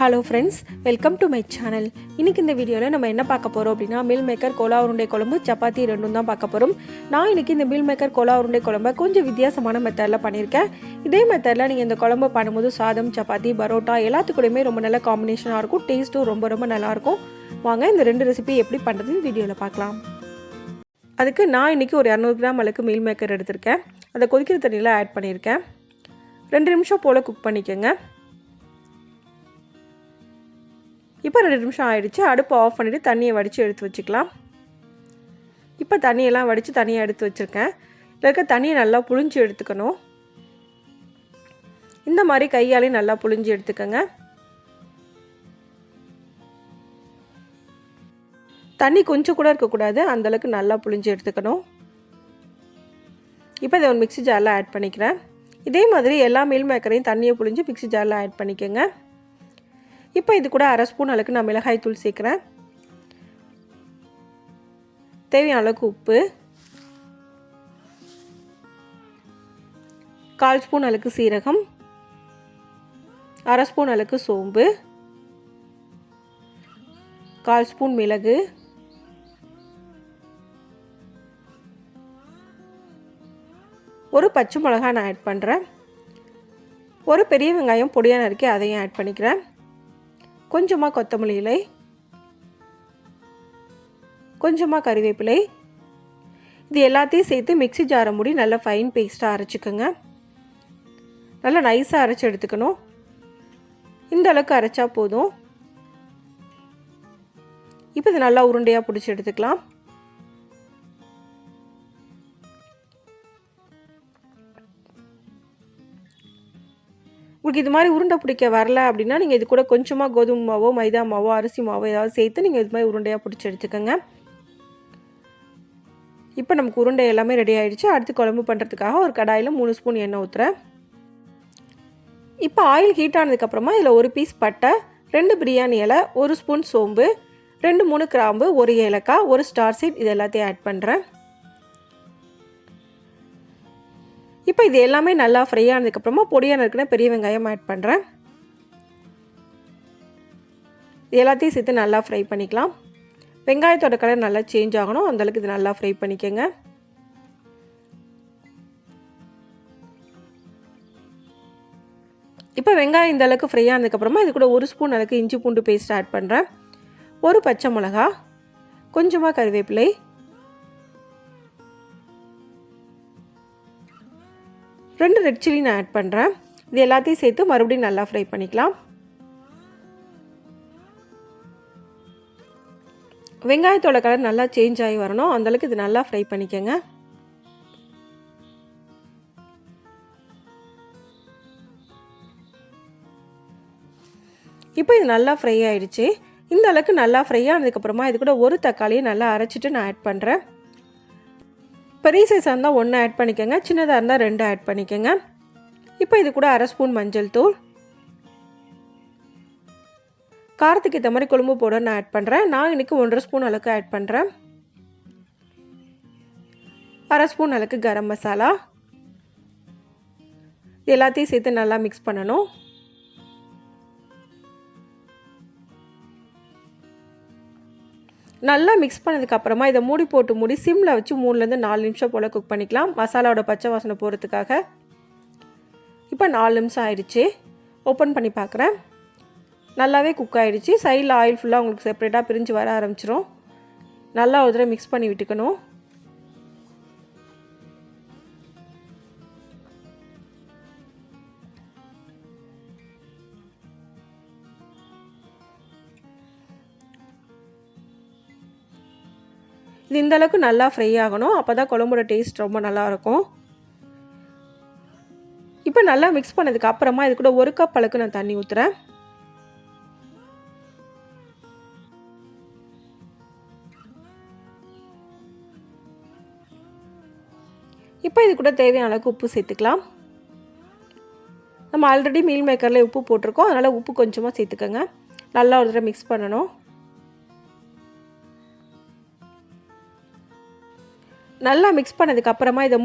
Hello friends, welcome to my channel. இன்னைக்கு இந்த வீடியோல நம்ம என்ன பார்க்க போறோம் அப்படினா மீல் மேக்கர் kolaurundaikulambuseivathuyeppadi சப்பாத்தி ரெண்டும் தான் பார்க்க போறோம். நான் இன்னைக்கு இந்த மீல் மேக்கர் kolaurundaikulambusei கொஞ்சம் வித்தியாசமான மெத்தட்ல பண்ணிருக்கேன். இதே மெத்தட்ல நீங்க இந்த குழம்பு பண்ணும்போது சாதம், சப்பாத்தி, பரோட்டா எல்லாத்துக்குமே ரொம்ப நல்ல காம்பினேஷனா இருக்கும். டேஸ்டும் ரொம்ப நல்லா இருக்கும். வாங்க இந்த ரெண்டு ரெசிபி எப்படி பண்றதுன்னு வீடியோல பார்க்கலாம். அதுக்கு நான் இன்னைக்கு ஒரு 200 கிராம் அளவுக்கு மீல் மேக்கர் எடுத்துர்க்கேன். அதை கொதிக்கிற தண்ணியில ஆட் பண்ணிருக்கேன். 2 நிமிஷம் போல குக் பண்ணிக்கங்க. இப்போ 2 நிமிஷம் ஆயிடுச்சு. அடுப்பு ஆஃப் பண்ணிட்டு தண்ணியை வடிச்சு எடுத்து வச்சுக்கலாம். இப்போ தண்ணியெல்லாம் வடிச்சு தனியாக எடுத்து வச்சிருக்கேன். இதுல தண்ணியை நல்லா புழிஞ்சு எடுத்துக்கணும். இந்த மாதிரி கையாலே நல்லா புழிஞ்சு எடுத்துக்கங்க. தண்ணி கொஞ்சம் கூட இருக்கக்கூடாது, அந்த அளவுக்கு நல்லா புழிஞ்சு எடுத்துக்கணும். இப்போ இதை ஒரு மிக்ஸி ஜாரில் ஆட் பண்ணிக்கிறேன். இதே மாதிரி எல்லா மீல் மேக்கரையும் தண்ணியை புழிஞ்சு மிக்ஸி ஜாரில் ஆட் பண்ணிக்கோங்க. இப்போ இது கூட 1/2 ஸ்பூன் அளவுக்கு நான் மிளகாய் தூள் சேர்க்குறேன். தேவையான அளவுக்கு உப்பு, 1/4 ஸ்பூன் அளவுக்கு சீரகம், 1/2 ஸ்பூன் அளவுக்கு சோம்பு, 1/4 ஸ்பூன் மிளகு, ஒரு பச்சை மிளகாய் நான் ஆட் பண்ணுறேன். ஒரு பெரிய வெங்காயம் பொடியாக நறுக்கி அதையும் ஆட் பண்ணிக்கிறேன். கொஞ்சமாக கொத்தமல்லி இலை, கொஞ்சமாக கறிவேப்பிலை. இது எல்லாத்தையும் சேர்த்து மிக்ஸி ஜாரை மூடி நல்லா ஃபைன் பேஸ்ட்டாக அரைச்சிக்கோங்க. நல்லா நைஸாக அரைச்சி எடுத்துக்கணும். இந்த அளவுக்கு அரைச்சா போதும். இப்போ இது நல்லா உருண்டையாக பிடிச்சி எடுத்துக்கலாம். உங்களுக்கு இது மாதிரி உருண்டை பிடிக்க வரல அப்படின்னா நீங்கள் இது கூட கொஞ்சமாக கோதுமை மாவோ, மைதா மாவோ, அரிசி மாவோ ஏதாவது சேர்த்து நீங்கள் இது மாதிரி உருண்டையாக பிடிச்சி எடுத்துக்கோங்க. இப்போ நமக்கு உருண்டை எல்லாமே ரெடி ஆகிடுச்சு. அடுத்து குழம்பு பண்ணுறதுக்காக ஒரு கடாயில் 3 ஸ்பூன் எண்ணெய் ஊற்றுறேன். இப்போ ஆயில் ஹீட் ஆனதுக்கப்புறமா இதில் ஒரு பீஸ் பட்டை, 2 பிரியாணி இலை, 1 ஸ்பூன் சோம்பு, 2-3 கிராம்பு, 1 ஏலக்காய், 1 ஸ்டார் சீட் இது எல்லாத்தையும் ஆட் பண்ணுறேன். இப்போ இது எல்லாமே நல்லா ஃப்ரை ஆனதுக்கப்புறமா பொடியாக நறுக்கின பெரிய வெங்காயம் ஆட் பண்ணுறேன். இது எல்லாத்தையும் சேர்த்து நல்லா ஃப்ரை பண்ணிக்கலாம். வெங்காயத்தோட கலர் நல்லா சேஞ்ச் ஆகணும், அந்தளவுக்கு இது நல்லா ஃப்ரை பண்ணிக்கோங்க. இப்போ வெங்காயம் இந்த அளவுக்கு ஃப்ரை ஆனதுக்கப்புறமா இது கூட 1 ஸ்பூன் அளவுக்கு இஞ்சி பூண்டு பேஸ்ட் ஆட் பண்ணுறேன். ஒரு பச்சை மிளகா, கொஞ்சமாக கறிவேப்பிலை, 2 ரெட் சில்லி நான் ஆட் பண்ணுறேன். இது எல்லாத்தையும் சேர்த்து மறுபடியும் நல்லா ஃப்ரை பண்ணிக்கலாம். வெங்காயத்தோட கலர் நல்லா சேஞ்ச் ஆகி வரணும், அந்தளவுக்கு இது நல்லா ஃப்ரை பண்ணிக்கோங்க. இப்போ இது நல்லா ஃப்ரை ஆகிடுச்சு. இந்த அளவுக்கு நல்லா ஃப்ரை ஆனதுக்கப்புறமா இது கூட ஒரு தக்காளியை நல்லா அரைச்சிட்டு நான் ஆட் பண்ணுறேன். பெரிய சைஸாக இருந்தால் 1 ஆட் பண்ணிக்கோங்க, சின்னதாக இருந்தால் 2 ஆட் பண்ணிக்கோங்க. இப்போ இது கூட 1/2 ஸ்பூன் மஞ்சள் தூள், காரத்துக்கு ஏற்ற மாதிரி குழம்பு பவுடர் நான் ஆட் பண்ணுறேன். நான் இன்றைக்கி 1.5 ஸ்பூன் அளவுக்கு ஆட் பண்ணுறேன். 1/2 ஸ்பூன் அளவுக்கு கரம் மசாலா. இது எல்லாத்தையும் சேர்த்து நல்லா மிக்ஸ் பண்ணணும். நல்லா மிக்ஸ் பண்ணதுக்கப்புறமா இதை மூடி சிம்மில் வச்சு 3-4 நிமிஷம் போல் குக் பண்ணிக்கலாம், மசாலாவோட பச்சை வாசனை போகிறதுக்காக. இப்போ 4 நிமிஷம் ஆயிடுச்சு. ஓப்பன் பண்ணி பார்க்குறேன். நல்லாவே குக் ஆகிடுச்சு. சைடில் ஆயில் ஃபுல்லாக உங்களுக்கு செப்பரேட்டாக பிரிஞ்சு வர ஆரம்பிச்சிரும். நல்லா ஒரு தடவை மிக்ஸ் பண்ணி விட்டுக்கணும். இது இந்த அளவுக்கு நல்லா ஃப்ரை ஆகணும், அப்போ தான் குழம்போட டேஸ்ட் ரொம்ப நல்லாயிருக்கும். இப்போ நல்லா மிக்ஸ் பண்ணதுக்கு அப்புறமா இது கூட 1 கப் அளவுக்கு நான் தண்ணி ஊற்றுறேன். இப்போ இது கூட தேவையான அளவுக்கு உப்பு சேர்த்துக்கலாம். நம்ம ஆல்ரெடி மீல் மேக்கரில் உப்பு போட்டிருக்கோம், அதனால் உப்பு கொஞ்சமாக சேர்த்துக்கோங்க. நல்லா ஒரு தடவை மிக்ஸ் பண்ணணும். நல்லா மிக்ஸ் பண்ணதுக்கப்புறமா இதை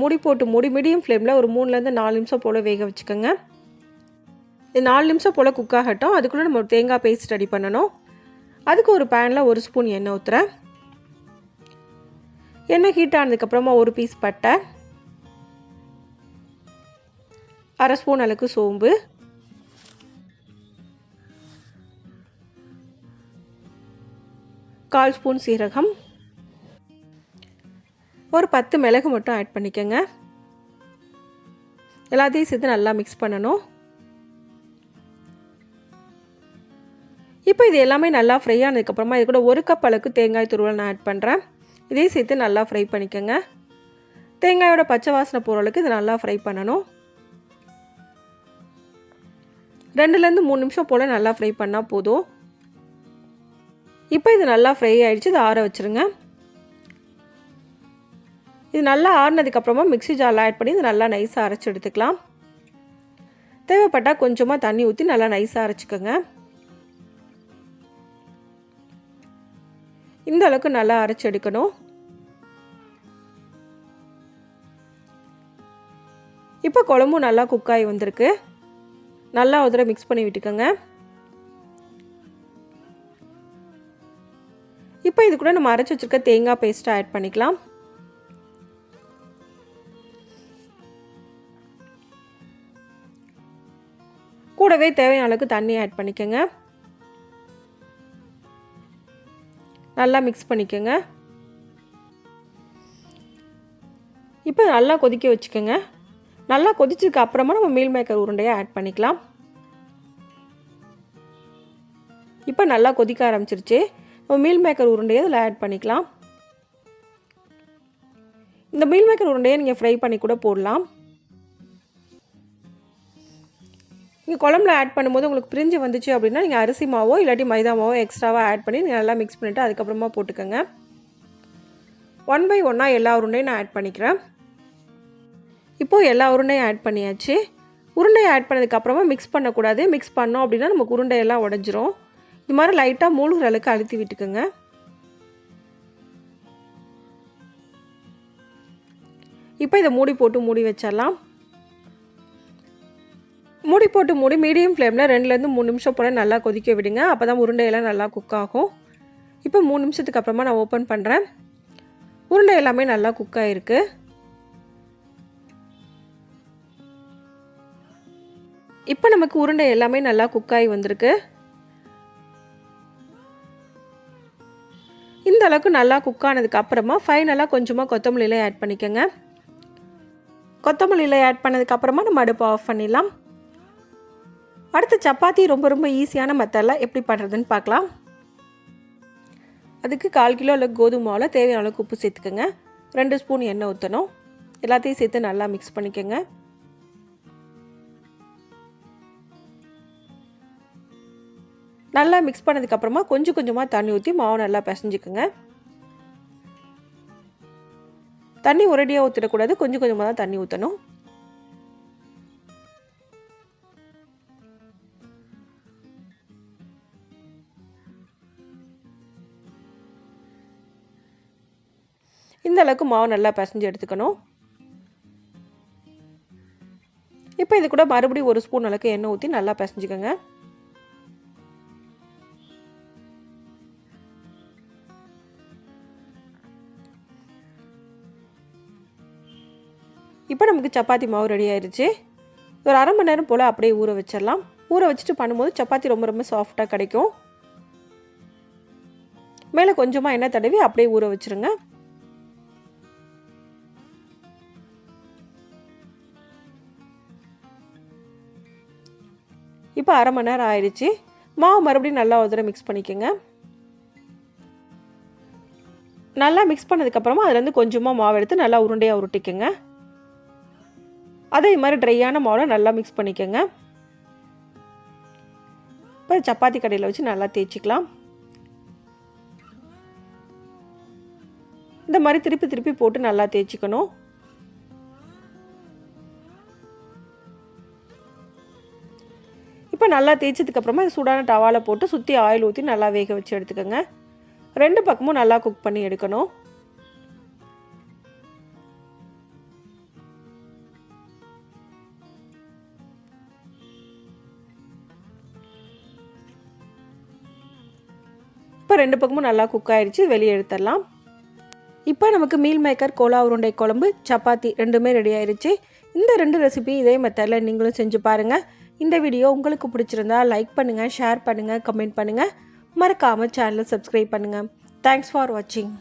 மூடி மீடியம் ஃப்ளேமில் ஒரு 3-4 நிமிஷம் போல் வேக வச்சுக்கோங்க. இது 4 நிமிஷம் போல் குக் ஆகட்டும். அதுக்குள்ளே நம்ம ஒரு தேங்காய் பேஸ்ட் ரெடி பண்ணணும். அதுக்கு ஒரு பேனில் 1 ஸ்பூன் எண்ணெய் ஊற்றுறேன். எண்ணெய் ஹீட் ஆனதுக்கப்புறமா 1 பீஸ் பட்டை, 1/2 ஸ்பூன் அளவுக்கு சோம்பு, 1/4 ஸ்பூன் சீரகம், ஒரு 10 மிளகு மட்டும் ஆட் பண்ணிக்கோங்க. எல்லாத்தையும் சேர்த்து நல்லா மிக்ஸ் பண்ணணும். இப்போ இது எல்லாமே நல்லா ஃப்ரை ஆனதுக்கப்புறமா இது கூட 1 கப் அளவுக்கு தேங்காய் துருவல் நான் ஆட் பண்ணுறேன். இதையும் சேர்த்து நல்லா ஃப்ரை பண்ணிக்கோங்க. தேங்காயோட பச்சை வாசனை போகிற அளவுக்கு இது நல்லா ஃப்ரை பண்ணணும். 2லேருந்து 3 நிமிஷம் போல் நல்லா ஃப்ரை பண்ணால் போதும். இப்போ இது நல்லா ஃப்ரை ஆகிடுச்சு. இதை ஆற வச்சுருங்க. இது நல்லா ஆறினதுக்கப்புறமா மிக்ஸி ஜாரில் ஆட் பண்ணி இது நல்லா நைஸாக அரைச்சி எடுத்துக்கலாம். தேவைப்பட்டால் கொஞ்சமாக தண்ணி ஊற்றி நல்லா நைஸாக அரைச்சிக்கோங்க. இந்த அளவுக்கு நல்லா அரைச்சி எடுக்கணும். இப்போ குழம்பும் நல்லா குக் ஆகி வந்திருக்கு. நல்லா ஒரு தடவை மிக்ஸ் பண்ணி விட்டுக்கோங்க. இப்போ இது கூட நம்ம அரைச்சி வச்சுருக்க தேங்காய் பேஸ்ட்டை ஆட் பண்ணிக்கலாம். கூடவே தேவையான அளவுக்கு தண்ணி ஆட் பண்ணிக்கோங்க. நல்லா மிக்ஸ் பண்ணிக்கோங்க. இப்போ நல்லா கொதிக்க வச்சுக்கோங்க. நல்லா கொதிச்சதுக்கு அப்புறமா நம்ம மீல் மேக்கர் உருண்டையை ஆட் பண்ணிக்கலாம். இப்போ நல்லா கொதிக்க ஆரம்பிச்சிருச்சு. நம்ம மீல் மேக்கர் உருண்டையை அதில் ஆட் பண்ணிக்கலாம். இந்த மீல் மேக்கர் உருண்டையை நீங்கள் ஃப்ரை பண்ணி கூட போடலாம். நீங்கள் குழம்புல ஆட் பண்ணும்போது உங்களுக்கு பிரிஞ்சு வந்துச்சு அப்படின்னா நீங்கள் அரிசி மாவோ இல்லாட்டி மைதா மாவோ எக்ஸ்ட்ராவாக ஆட் பண்ணி நீங்கள் நல்லா மிக்ஸ் பண்ணிவிட்டு அதுக்கப்புறமா போட்டுக்கோங்க. 1 பை 1 எல்லா உருண்டையும் நான் ஆட் பண்ணிக்கிறேன். இப்போது எல்லா உருண்டையும் ஆட் பண்ணியாச்சு. உருண்டையை ஆட் பண்ணதுக்கப்புறமா மிக்ஸ் பண்ணக்கூடாது. மிக்ஸ் பண்ணோம் அப்படின்னா நமக்கு உருண்டையெல்லாம் உடஞ்சிரும். இது மாதிரி லைட்டாக மூழ்கிற அளவுக்கு அழுத்தி விட்டுக்குங்க. இப்போ இதை மூடி போட்டு மூடி வச்சிடலாம். மூடி போட்டு மீடியம் ஃப்ளேமில் 2லேருந்து 3 நிமிஷம் போல் நல்லா கொதிக்க விடுங்க. அப்போ தான் உருண்டையெல்லாம் நல்லா குக் ஆகும். இப்போ 3 நிமிஷத்துக்கு அப்புறமா நான் ஓப்பன் பண்ணுறேன். உருண்டை எல்லாமே நல்லா குக் ஆகிருக்கு. இப்போ நமக்கு உருண்டை எல்லாமே நல்லா குக் ஆகி வந்திருக்கு. இந்த அளவுக்கு நல்லா குக் ஆனதுக்கு அப்புறமா ஃபைனலாக கொஞ்சமாக கொத்தமல்லி இலை ஆட் பண்ணிக்கோங்க. கொத்தமல்லி இலை ஆட் பண்ணதுக்கப்புறமா நம்ம அடுப்பை ஆஃப் பண்ணிடலாம். அடுத்து சப்பாத்தி ரொம்ப ஈஸியான மெத்தடில் எப்படி பண்ணுறதுன்னு பார்க்கலாம். அதுக்கு 1/4 கிலோ அளவுக்கு கோதுமை மாவில் தேவையான அளவுக்கு உப்பு சேர்த்துக்கோங்க. 2 ஸ்பூன் எண்ணெய் ஊற்றணும். எல்லாத்தையும் சேர்த்து நல்லா மிக்ஸ் பண்ணிக்கோங்க. நல்லா மிக்ஸ் பண்ணதுக்கப்புறமா கொஞ்சமாக தண்ணி ஊற்றி மாவு நல்லா பிசைஞ்சிக்கோங்க. தண்ணி ஒரேடியாக ஊற்றிடக்கூடாது. கொஞ்சமாக தான் தண்ணி ஊற்றணும். இந்த அளவுக்கு மாவு நல்லா பிசைஞ்சு எடுத்துக்கணும். இப்போ இது கூட மறுபடியும் 1 ஸ்பூன் அளவுக்கு எண்ணெய் ஊற்றி நல்லா பிசைஞ்சுக்கோங்க. இப்போ நமக்கு சப்பாத்தி மாவு ரெடி ஆயிடுச்சு. ஒரு 1/2 மணி நேரம் போல் அப்படியே ஊற வச்சிடலாம். ஊற வச்சுட்டு பண்ணும்போது சப்பாத்தி ரொம்ப சாஃப்டாக கிடைக்கும். மேலே கொஞ்சமாக எண்ணெய் தடவி அப்படியே ஊற வச்சுருங்க. இப்போ 1/2 மணி நேரம் ஆயிடுச்சு. மாவு மறுபடியும் நல்லா ஒரு தடவை மிக்ஸ் பண்ணிக்கோங்க. நல்லா மிக்ஸ் பண்ணதுக்கப்புறமா அதுலேருந்து கொஞ்சமாக மாவு எடுத்து நல்லா உருண்டையாக உருட்டிக்கோங்க. அதே மாதிரி ட்ரையான மாவில் நல்லா மிக்ஸ் பண்ணிக்கோங்க. இப்போ சப்பாத்தி கடையில் வச்சு நல்லா தேய்ச்சிக்கலாம். இந்த மாதிரி திருப்பி போட்டு நல்லா தேய்ச்சிக்கணும். இப்போ நல்லா தேய்ச்சதுக்கப்புறமா சூடான டவாவில் போட்டு சுற்றி ஆயில் ஊற்றி நல்லா வேக வச்சு எடுத்துக்கோங்க. 2 பக்கமும் நல்லா குக் பண்ணி எடுக்கணும். 2 பக்கமும் நல்லா குக் ஆகிடுச்சு, வெளியே எடுத்துடலாம். இப்போ நமக்கு மீல் மேக்கர் கோலா உருண்டை குழம்பு சப்பாத்தி ரெண்டுமே ரெடி ஆயிடுச்சு. இந்த 2 ரெசிபி இதே மெத்தடில் நீங்களும் செஞ்சு பாருங்கள். இந்த வீடியோ உங்களுக்கு பிடிச்சிருந்தா லைக் பண்ணுங்கள், ஷேர் பண்ணுங்கள், கமெண்ட் பண்ணுங்கள். மறக்காமல் சேனலை சப்ஸ்கிரைப் பண்ணுங்கள். தேங்க்ஸ் ஃபார் வாட்சிங்.